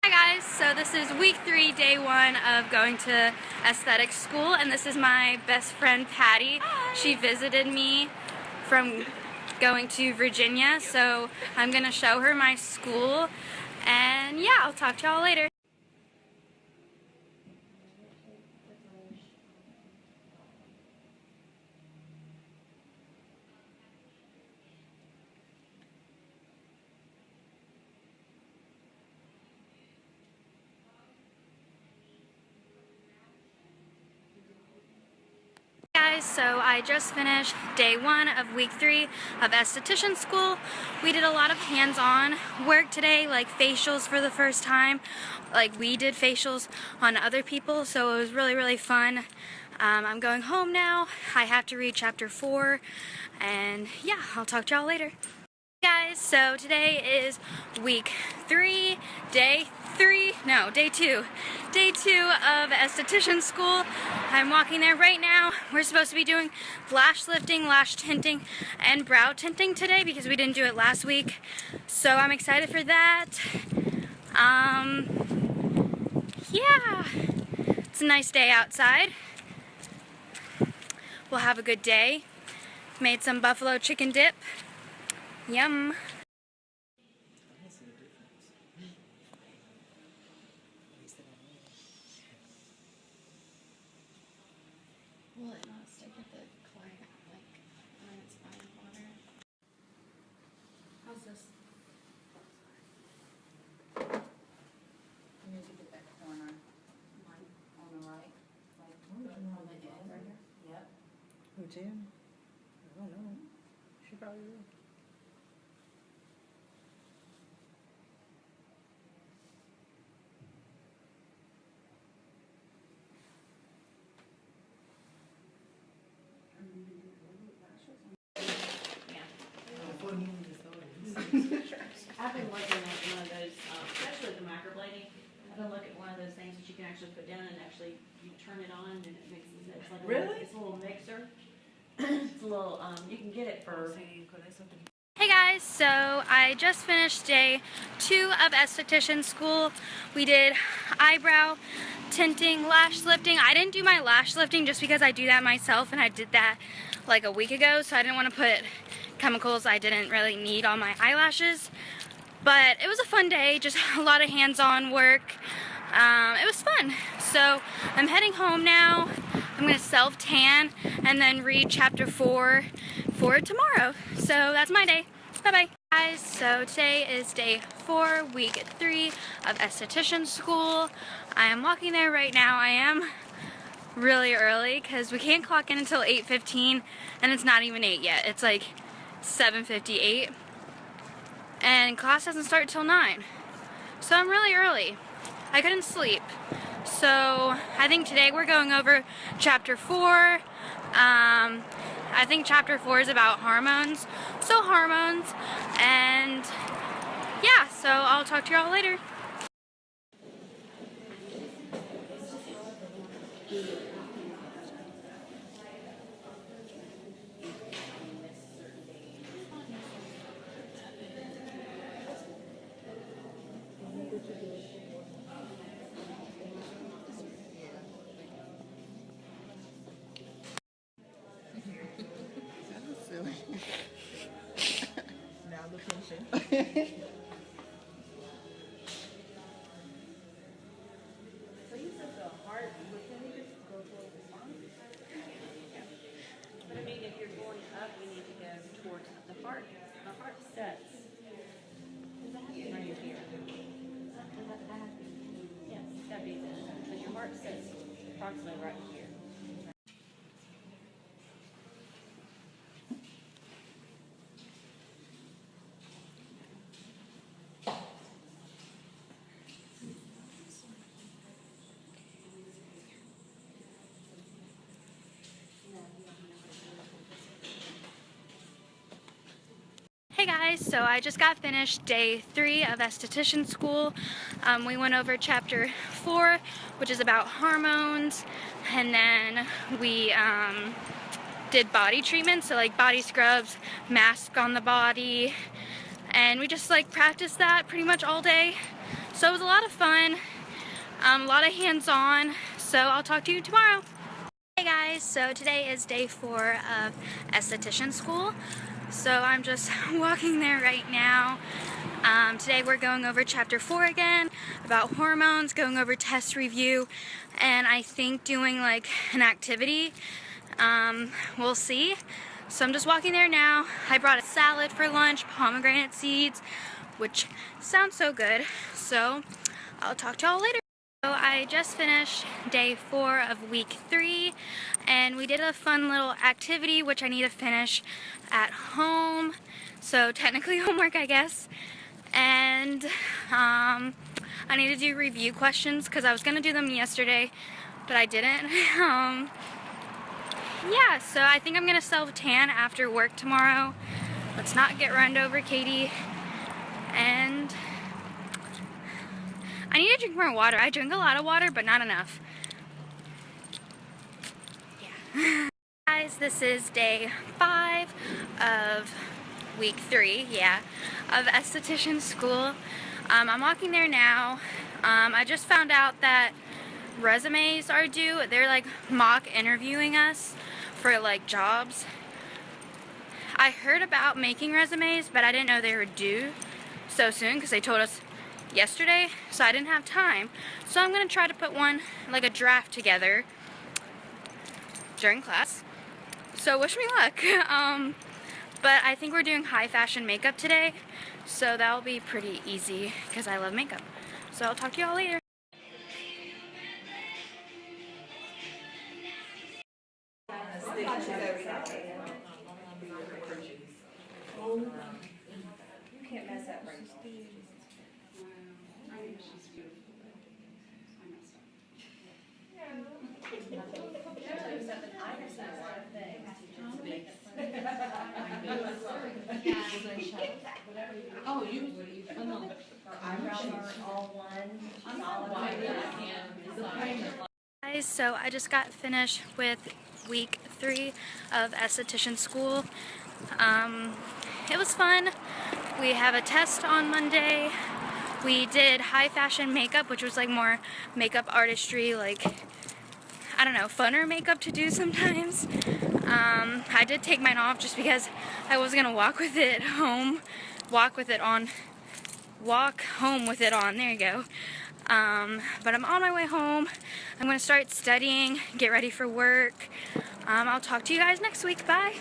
Hi guys, so this is week 3, day 1 of going to aesthetics school, and this is my best friend Patty. Hi. She visited me from going to Virginia, so I'm gonna show her my school, and yeah, I'll talk to y'all later. Guys, so I just finished day 1 of week 3 of esthetician school. We did a lot of hands-on work today, like facials for the first time. Like we did facials on other people, so it was really fun. I'm going home now. I have to read chapter 4, and yeah, I'll talk to y'all later. Guys, so today is week 3, day 2 of esthetician school. I'm walking there right now. We're supposed to be doing lash lifting, lash tinting, and brow tinting today because we didn't do it last week, so I'm excited for that. Yeah, it's a nice day outside. We'll have a good day. Made some buffalo chicken dip. Yum. Will it not stick with the clay, like, when it's fine water? How's this? You need to get that corner on the right, like on the end. Right here? Yep. Who, Jen? I don't know. She probably will. I've been looking at one of those, especially the microblading. I've been looking at one of those things that you can actually put down and actually you turn it on and it mixes it. It's like it's a little mixer. It's a little, you can get it for. Hey guys, so I just finished day 2 of esthetician school. We did eyebrow tinting, lash lifting. I didn't do my lash lifting just because I do that myself, and I did that like a week ago, so I didn't want to put chemicals I didn't really need on my eyelashes. But it was a fun day, just a lot of hands-on work. It was fun. So I'm heading home now. I'm going to self-tan and then read chapter 4 for tomorrow. So that's my day. Bye-bye. Guys, so today is day 4, week 3 of esthetician school. I am walking there right now. I am really early because we can't clock in until 8:15, and it's not even 8 yet. It's like 7:58, and class doesn't start till 9. So I'm really early. I couldn't sleep. So I think today we're going over chapter 4. I think chapter 4 is about hormones. So hormones, and yeah, so I'll talk to y'all later. Now the tension. So you said the heart, can we just go towards the spine? But I mean, if you're going up, we need to go towards the heart. The heart sets. Does that have to be right here? Does that have to be? Yes, it's got to be this. Because your heart sets approximately right here. Hey guys, so I just got finished day 3 of esthetician school. We went over chapter 4, which is about hormones, and then we did body treatments, so like body scrubs, mask on the body, and we just like practiced that pretty much all day. So it was a lot of fun, a lot of hands-on, so I'll talk to you tomorrow. Hey guys, so today is day 4 of esthetician school. So I'm just walking there right now. Today we're going over chapter 4 again, about hormones, going over test review, and I think doing like an activity. We'll see. So I'm just walking there now. I brought a salad for lunch, pomegranate seeds, which sounds so good. So I'll talk to y'all later. So I just finished day 4 of week 3, and we did a fun little activity which I need to finish at home. So technically homework, I guess. And I need to do review questions because I was going to do them yesterday, but I didn't. Yeah, so I think I'm going to self-tan after work tomorrow. Let's not get run over, Katie. And I need to drink more water. I drink a lot of water, but not enough. Yeah. Guys, this is day 5 of week 3, yeah, of esthetician school. I'm walking there now. I just found out that resumes are due. They're like mock interviewing us for like jobs. I heard about making resumes, but I didn't know they were due so soon because they told us yesterday, so I didn't have time. So I'm gonna try to put one, like a draft together during class. So wish me luck. But I think we're doing high fashion makeup today, so that'll be pretty easy because I love makeup. So I'll talk to y'all later. You can't mess that right. Oh, you, Eyebrows are all one. Guys, so I just got finished with week 3 of esthetician school. It was fun. We have a test on Monday. We did high fashion makeup, which was like more makeup artistry, like, I don't know, funner makeup to do sometimes. I did take mine off just because I was gonna walk home with it on, there you go. But I'm on my way home. I'm gonna start studying, get ready for work. I'll talk to you guys next week. Bye.